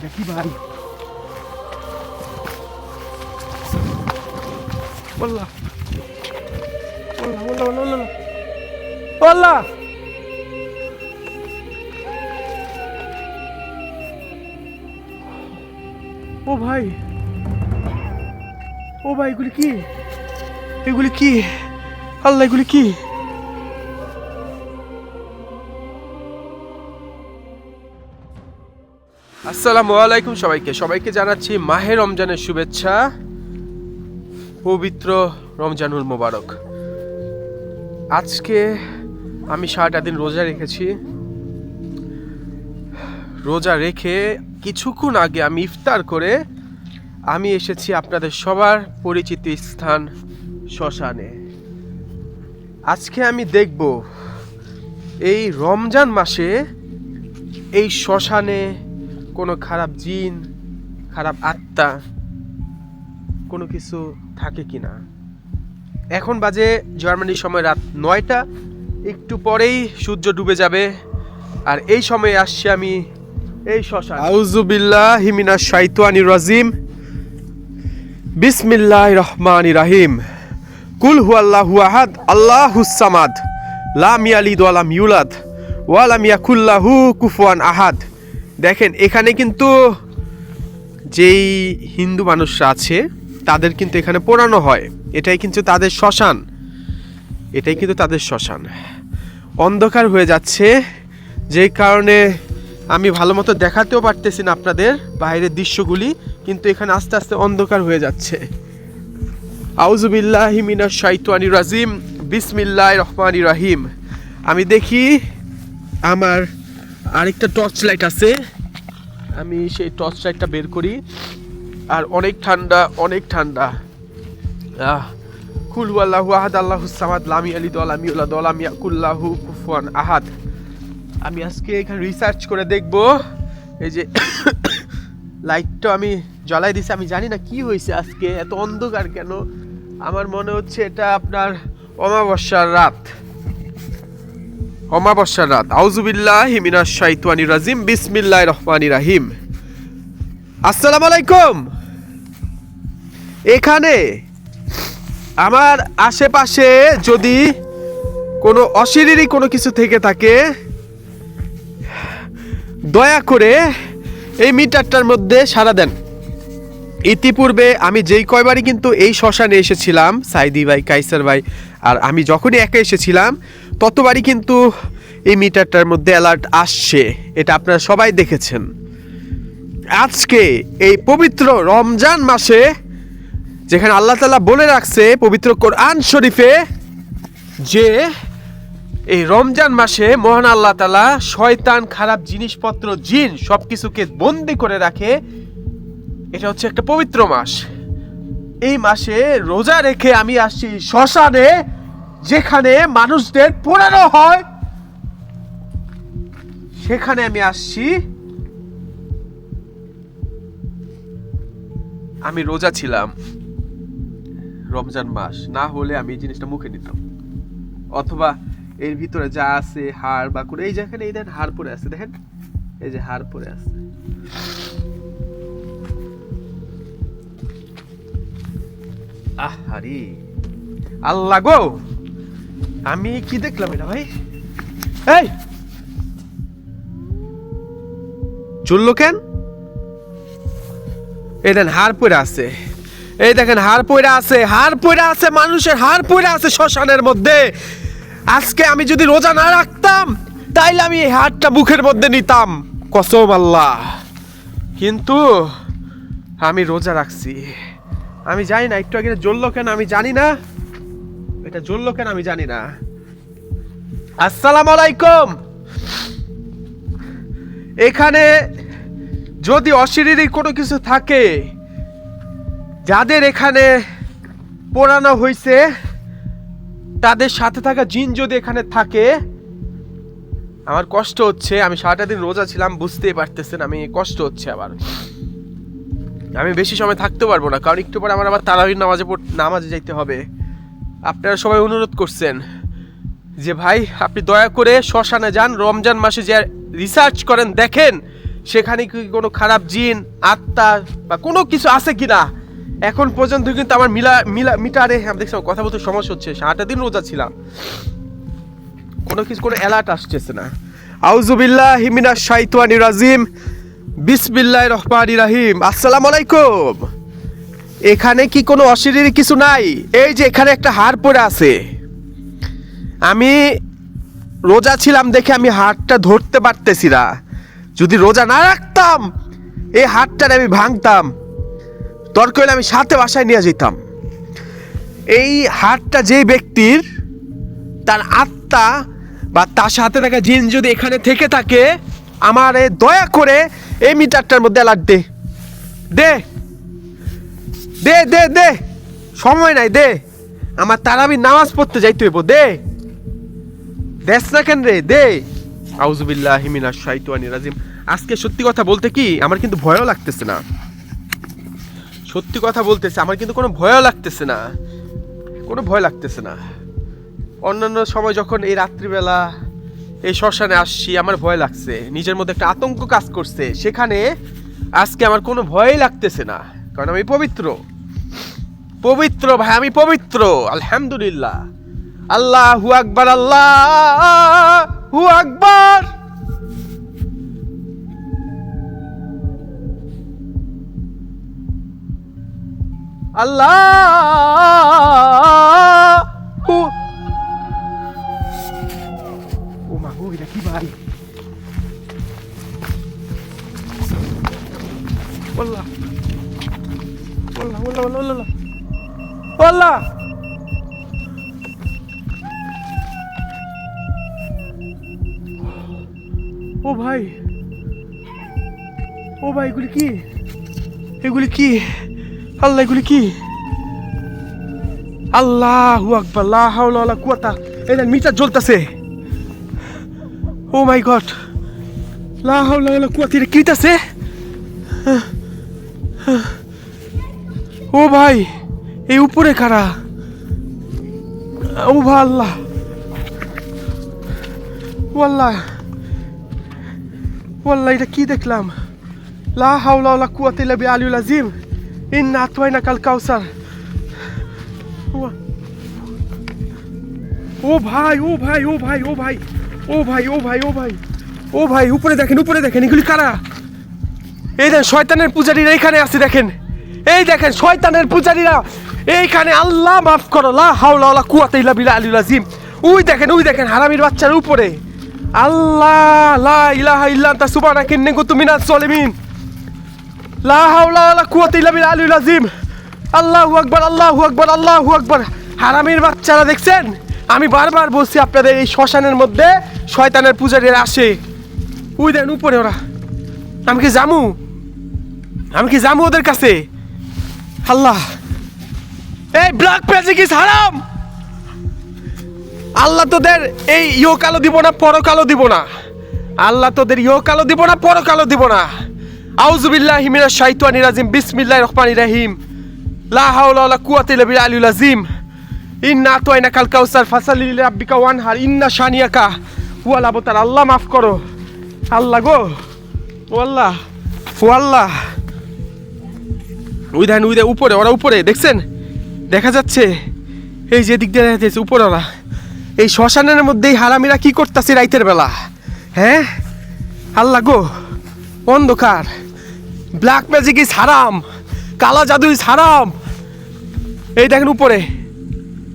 ছবিটা কি ভাই? বললা বললা বললা বললা বললা ও ভাই, ও ভাই, এগুলি কি? এগুলি কি? আল্লাহ, এগুলি কি? আসসালামু আলাইকুম সবাইকে জানাচ্ছি মাহে রমজানের শুভেচ্ছা। পবিত্র রমজানুল মোবারক। আজকে আমি 7টা দিন রোজা রেখেছি। রোজা রেখে কিছুক্ষণ আগে আমি ইফতার করে আমি এসেছি আপনাদের সবার পরিচিত স্থান শ্মশানে। আজকে আমি দেখব এই রমজান মাসে এই শ্মশানে কোনো খারাপ জিন, খারাপ আত্মা কোনো কিছু থাকে কিনা। এখন বাজে জার্মানির সময় রাত 9টা, একটু পরেই সূর্য ডুবে যাবে। আর এই সময়ে আসছি আমি এই শ্মশান। আউযু বিল্লাহি মিনাশ শাইতানির রাজিম, বিসমিল্লাহির রহমানির রহিম। কুল হুয়াল্লাহু আহাদ, আল্লাহুস সামাদ, লাম ইয়ালিদ ওয়া লাম ইউলাদ ওয়া লাম ইয়াকুল লাহু কুফুয়ান আহাদ। দেখেন, এখানে কিন্তু যেই হিন্দু মানুষরা আছে তাদের কিন্তু এখানে পোড়ানো হয়। এটাই কিন্তু তাদের শ্মশান, এটাই কিন্তু তাদের শ্মশান। অন্ধকার হয়ে যাচ্ছে, যেই কারণে আমি ভালো মতো দেখাতেও পারতেছি না আপনাদের বাইরের দৃশ্যগুলি, কিন্তু এখানে আস্তে আস্তে অন্ধকার হয়ে যাচ্ছে। আউযু বিল্লাহি মিনাশ শাইতানির রাজিম, বিসমিল্লাহির রহমানির রহিম। আমি দেখি আমার আরেকটা টর্চ লাইট আছে, আমি সেই টর্চ লাইটটা বের করি। আর অনেক ঠান্ডা, অনেক ঠান্ডা। কুল হুয়াল্লাহু আহাদ, আল্লাহুস সামাদ, লাম ইয়ালিদ ওয়া লাম ইউলাদ ওয়া লাম ইয়াকুল লাহু কুফুয়ান আহাদ। আমি আজকে এখানে রিসার্চ করে দেখব। এই যে লাইটটা আমি জ্বালাই দিছি, আমি জানি না কি হয়েছে আজকে এত অন্ধকার কেন। আমার মনে হচ্ছে এটা আপনার অমাবস্যার রাত, অমাবস্যার রাত। আউযু বিল্লাহি মিনাশ শাইতানির রাজিম, বিসমিল্লাহির রহমানির রহিম। আসসালামু আলাইকুম। এখানে আমার আশেপাশে যদি কোনো অশরীরী কোনো কিছু থেকে থাকে, দয়া করে এই মিটারটার মধ্যে সাড়া দেন। ইতিপূর্বে আমি যেই কয়বারই কিন্তু এই শ্মশানে এসেছিলাম, সাইদি ভাই, কাইসার ভাই আর আমি যখনই একা এসেছিলাম, ততবারই কিন্তু এই মিটারটার মধ্যে অ্যালার্ট আসছে। এটা আপনারা সবাই দেখেছেন। আজকে এই পবিত্র রমজান মাসে, যেখানে আল্লাহ তাআলা বলে রাখছে পবিত্র কোরআন শরীফে যে এই রমজান মাসে মহান আল্লাহ তাআলা শয়তান, খারাপ জিনিসপত্র, জিন সবকিছুকে বন্দি করে রাখে। এটা হচ্ছে একটা পবিত্র মাস। এই মাসে রোজা রেখে আমি আসছি শ্মশানে, যেখানে মানুষদের পোড়ানো হয়, সেখানে আমি আসছি। আমি রোজা ছিলাম, রমজান মাস না হলে আমি এই জিনিসটা মুখে নিতাম, অথবা এর ভিতরে যা আছে হাড় বা করে, এই যেখানে এই দেখেন হাড় পড়ে আছে, দেখেন এই যে হাড় পড়ে আছে। আহারে আল্লাহ গো, আমি কি দেখলাম এটা ভাই? এই চললো কেন? এই দেখেন হাড় পড়ে আছে, এই দেখেন হাড় পড়ে আছে, হাড় পড়ে আছে, মানুষের হাড় পড়ে আছে শ্মশানের মধ্যে। আজকে আমি যদি রোজা না রাখতাম তাইলে আমি এই হাড়টা মুখের মধ্যে নিতাম, কসম আল্লাহ। কিন্তু আমি রোজা রাখছি। আমি জানি না একটু আগে জ্বললো কেন, আমি জানি না এটা জ্বললো কেন, আমি জানি না। আসসালামু আলাইকুম। এখানে যদি অশরীরী কোনো কিছু থাকে, যাদের এখানে পোড়ানো হয়েছে, তাদের সাথে থাকা জিন যদি এখানে থাকে, আমার কষ্ট হচ্ছে। আমি 7টা দিন রোজা ছিলাম, বুঝতেই পারতেছেন আমি কষ্ট হচ্ছে। আবার আমি বেশি সময় থাকতে পারবো না, কারণ একটু পরে আমার আবার তারাবির নামাজে যাইতে হবে। আপনারা সবাই অনুরোধ করছেন যে ভাই আপনি দয়া করে শ্মশানে যান, রমজান মাসে যে রিসার্চ করেন, দেখেন সেখানে কি কোনো খারাপ জিন আত্মা বা কোনো কিছু আছে কিনা এখন পর্যন্ত কিন্তু আমার মিটারে আমি দেখছিলাম কথা বলতে সমস্যা হচ্ছে। 8টা দিন রোজা ছিলাম, কোনো কিছু কোনো অ্যালার্ট আসতেছে না। আউযুবিল্লাহি মিনাশ শাইতানির রাজিম, বিসমিল্লাহির রহমানির রহিম। আসসালামু আলাইকুম। এখানে কি কোনো অশরীরী কিছু নাই? এই যে এখানে একটা হাড় পড়ে আছে, আমি রোজা ছিলাম দেখে আমি হাড়টা ধরতে পারতেছি না। যদি রোজা না রাখতাম এই হাড়টারে আমি ভাঙতাম, দরকার হলে আমি সাথে বাসায় নিয়ে যেতাম। এই হাড়টা যে ব্যক্তির, তার আত্মা বা তার সাথে থাকা জিন যদি এখানে থেকে থাকে, আমার দয়া করে এই মিটারটার মধ্যে অ্যালার্ট দে দে দে দে দে সময় নাই, দে। আমার তারাবির নামাজ পড়তে যাইতে হইব, দে। দেশ না কেন রে, দে। আউযুবিল্লাহি মিনাশ শাইতানির রাজিম। আজকে সত্যি কথা বলতে কি আমার কিন্তু ভয়ও লাগতেছে না, সত্যি কথা বলতেছে আমার কিন্তু কোনো ভয়ও লাগতেছে না, কোনো ভয় লাগতেছে না। অন্যান্য সময় যখন এই রাত্রিবেলা এই শ্মশানে আসছি আমার ভয় লাগছে, নিজের মধ্যে একটা আতঙ্ক কাজ করছে। সেখানে আজকে আমার কোনো ভয়ই লাগতেছে না, কারণ আমি পবিত্র পবিত্র ভাই, আমি পবিত্র। আলহামদুলিল্লাহ। আল্লাহু আকবার, আল্লাহু আকবার। আল্লাহু, ও মা গো, এটা কি ভাই? আল্লাহ আল্লাহ আল্লাহ আল্লাহ আল্লাহ আল্লাহ। ও ভাই, ও ভাই, এগুলি কি? এগুলি কি? আল্লাহ, এগুলি কি? আল্লাহু আকবার, লা হাওলা ওয়ালা কুওয়াতা। এই দেন মিটার জ্বলতেছে। ও মাই গড, লা হাওলা ওয়ালা কুওয়াতা। এটা কিটাছে? ও ভাই, এই উপরে কারা? ও ভাই, আল্লাহ, ওয়াল্লাহ ওয়াল্লাহ, এটা কি দেখলাম? লা হাওলা ওয়ালা কুওয়াতা ইল্লা বিআলিল আযীম, ইন্না আতওয়াইনাকাল কাউসার। ও ভাই, ও ভাই, ও ভাই, ও ভাই, ও ভাই, ও ভাই, ও ভাই, ও ভাই, উপরে দেখেন, উপরে দেখেন, এগুলি কারা? এই দেখেন শয়তানের পূজারীরা এইখানে আছে, দেখেন, এই দেখেন শয়তানের পূজারীরা এইখানে। আল্লাহ মাফ করো, লা হাওলা ওয়ালা কুওয়াতা ইল্লা বিআলিল আযীম। ওই দেখেন, ওই দেখেন হারামির বাচ্চার উপরে। আল্লাহ, লা ইলাহা ইল্লা আনতা সুবহানাকা ইন্নী কুনতু মিনাজ জালিমিন। লা হাওলা ওয়ালা কুওয়াতা ইল্লা বিআলিল আযীম। আল্লাহু আকবার, আল্লাহু আকবার, আল্লাহু আকবার। হারামির বাচ্চারা দেখছেন? আমি বারবার বলছি আপনাদের, এই শ্মশানের মধ্যে শয়তানের পূজারীরা আসে। ওই দেন উপরে ওরা। আমি কি জামু? আমি কি জামু ওদের কাছে? আল্লাহ, এই ব্ল্যাক ম্যাজিক ইজ হারাম। আল্লাহ তোদের এই ইহকালও দিব না, পরকালও দিব না। আল্লাহ তোদের ইহকালও দিব না, পরকালও দিব না। আউযুবিল্লাহি মিনাশ শাইতানির রাজিম, বিসমিল্লাহির রহমানির রহিম। লা হাওলা ওয়ালা কুওয়াতা ইল্লা বিআলিল আযীম। ইন্না আতওয়াইনাকাল কাউসার ফাসাল্লি লিরাব্বিকা ওয়ানহার ইন্না শানিয়াকা হুয়াল আবতার। আল্লাহ মাফ করো, আল্লাহ গো, ও আল্লাহ, ও আল্লাহ। ওই দেখেন, ওই দেখেন উপরে, ওরা উপরে দেখছেন? দেখা যাচ্ছে এই যে দিক দিয়ে দেখা যাচ্ছে উপরে ওরা। এই শ্মশানের মধ্যেই হারামিরা কি করতেছে রাইতের বেলা? হ্যাঁ আল্লাহ গো, অন্ধকার। ব্ল্যাক ম্যাজিক ইজ হারাম, কালা জাদু ইজ হারাম। এই দেখেন উপরে,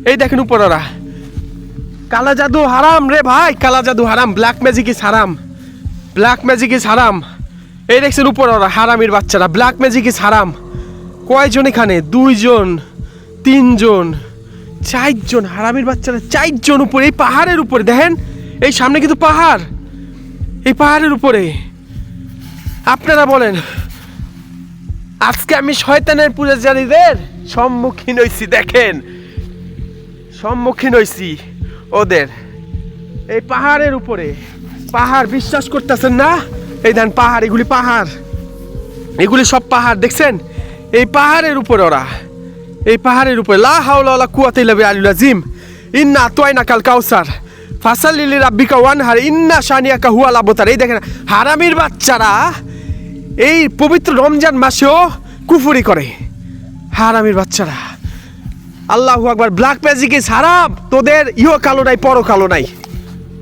এই দেখেন উপরে ওরা। কালা জাদু হারাম রে ভাই, কালা জাদু হারাম। ব্ল্যাক ম্যাজিক ইজ হারাম, ব্ল্যাক ম্যাজিক ইজ হারাম। এই দেখছেন উপরে ওরা হারামির বাচ্চারা। ব্ল্যাক ম্যাজিক ইজ হারাম। কয়জন এখানে? 2 জন, 3 জন, 4 জন। হারামির বাচ্চারা 4 জন উপরে, এই পাহাড়ের উপরে দেখেন। এই সামনে কিন্তু পাহাড়, এই পাহাড়ের উপরে। আপনারা বলেন, আজকে আমি শয়তানের পূজারীদের সম্মুখীন হইছি। দেখেন, সম্মুখীন হইছি ওদের। এই পাহাড়ের উপরে, পাহাড়, বিশ্বাস করতেছেন না? এই দেন পাহাড়, এগুলি পাহাড়, এগুলি সব পাহাড় দেখছেন? এই পাহাড়ের উপরে ওরা, এই পাহাড়ের উপরে। লা হাওলা ওয়ালা কুওয়াতা ইল্লা বিআলিল আযীম। ইন্না আতওয়াইনাকাল কাউসার ফাসাল্লি লিরাব্বিকা ওয়ানহার ইন্না শানিয়াকা হুয়াল আবতার। এই দেখেন হারামির বাচ্চারা এই পবিত্র রমজান মাসেও কুফরি করে হারামির বাচ্চারা। আল্লাহু আকবার। ব্ল্যাক ম্যাজিকে ছাড়া তোদের ইহো কালো নাই পর কালো নাই,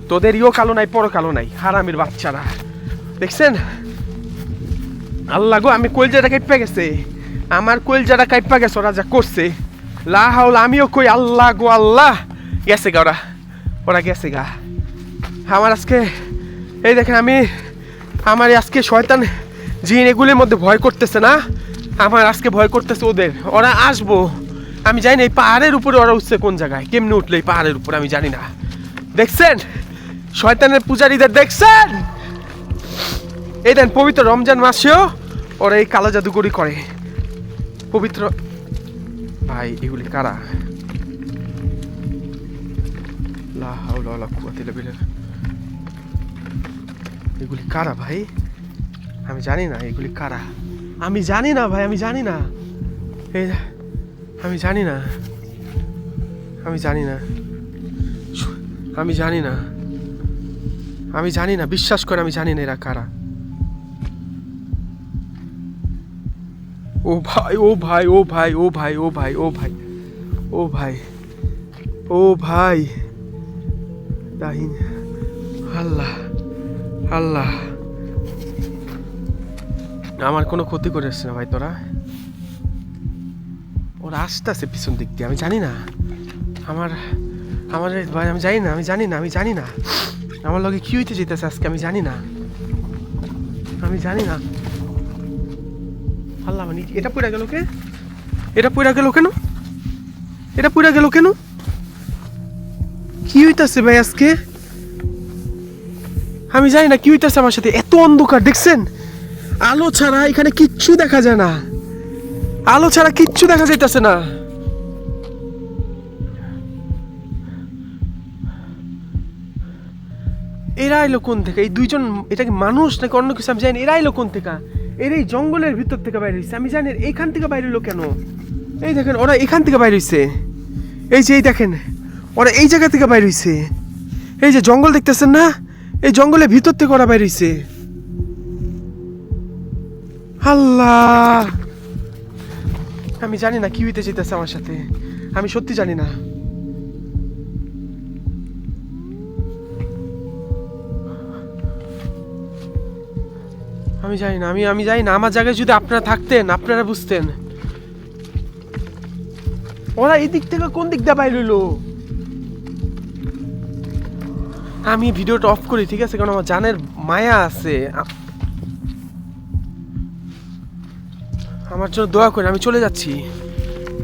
তোদের ইহো কালো নাই পর কালো নাই হারামির বাচ্চারা। দেখছেন আল্লাহ গো, আমি কলজাটা কাইপা গেছে, আমার কলজাটা কাইপা গেছে ওরা যা করছে। লা হাওলা, আমিও কই আল্লাহ গো আল্লাহ। গেছে গা ওরা গেছে গা। আমার আজকে এই দেখেন আমার আজকে শয়তান জিন এগুলির মধ্যে ভয় করতেছে না, আমার আজকে ভয় করতেছে ওদের। ওরা আসবো, আমি জানি না এই পাহাড়ের উপরে ওরা উঠছে কোন জায়গায়, কেমনে উঠলো এই পাহাড়ের উপরে আমি জানি না। দেখছেন শয়তানের পূজারীদের, দেখছেন এই দেন পবিত্র রমজান মাসেও ওরা এই কালো জাদুগরি করে। পবিত্র ভাই এগুলি কারা? লা হাওলা ওয়ালা কুওয়াতা ইল্লা বিল্লাহ। এগুলি কারা ভাই? আমি জানি না এগুলি কারা, আমি জানি না ভাই, আমি জানি না। এই আমি জানি না, আমি জানি না, আমি জানি না, আমি জানি না, বিশ্বাস করে আমি জানি না এরা কারা। ও ভাই ও ভাই ও ভাই ও ভাই ও ভাই ও ভাই ও ভাই ও ভাই দাহিন। আল্লাহ আল্লাহ, আমার কোনো ক্ষতি করে আসছে না ভাই তোরা। ওরা আসতেছে পিছন দিক দিয়ে, আমি জানি না। আমার ভাই আমি জানি না, আমি জানি না, আমি জানি না আমার লগে কি হইতে যেতেছে আজকে, আমি জানি না, আমি জানি না। আল্লাহ মানে এটা পুরা গেল কে? এটা পুরা গেল কেন? এটা পুরা গেল কেন? কি হইতাছে ভাই আজকে? আমি জানি না কি হইতাছে আমার সাথে। এত অন্ধকার দেখছেন, আলো ছাড়া এখানে কিচ্ছু দেখা যায় না, আলো ছাড়া কিচ্ছু দেখা যাইতেছে না। এরা এলো কোন থেকে? এই দুইজন, এটা কি মানুষ নাকি অন্য কিছু আমি জানি। এরা এলো কোন থেকে? এর এই জঙ্গলের ভিতর থেকে বাইরে হয়েছে, আমি জানি। এইখান থেকে বাইরে হলো কেন? এই দেখেন ওরা এখান থেকে বাইরে হয়েছে, এই যে এই দেখেন ওরা এই জায়গা থেকে বাইরে হয়েছে। এই যে জঙ্গল দেখতেছেন না, এই জঙ্গলের ভিতর থেকে ওরা বাইরে হয়েছে। আল্লাহ, আমি জানি না কি হইতে চাইতেছে আমার সাথে, আমি সত্যি জানি না। আমি জানি না, আমি জানি না। আমার জায়গায় যদি আপনারা থাকতেন আপনারা বুঝতেন। ওরা এই দিক থেকে কোন দিক দিয়ে বাইরে হইলো? আমি ভিডিওটা অফ করি, ঠিক আছে, কারণ আমার জানের মায়া আছে। আমার জন্য দোয়া করেন, আমি চলে যাচ্ছি।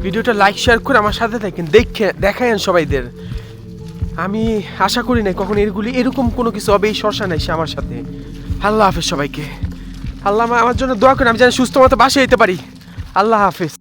ভিডিওটা লাইক শেয়ার করে আমার সাথে থাকেন, দেখায়েন সবাইদের। আমি আশা করি নাই কখন এরকম কোনো কিছু হবে এই শ্মশানে এসে আমার সাথে। আল্লাহ হাফেজ সবাইকে। আল্লাহ আমার জন্য দোয়া করেন, আমি যেন সুস্থ মতো বাসায় যেতে পারি। আল্লাহ হাফেজ।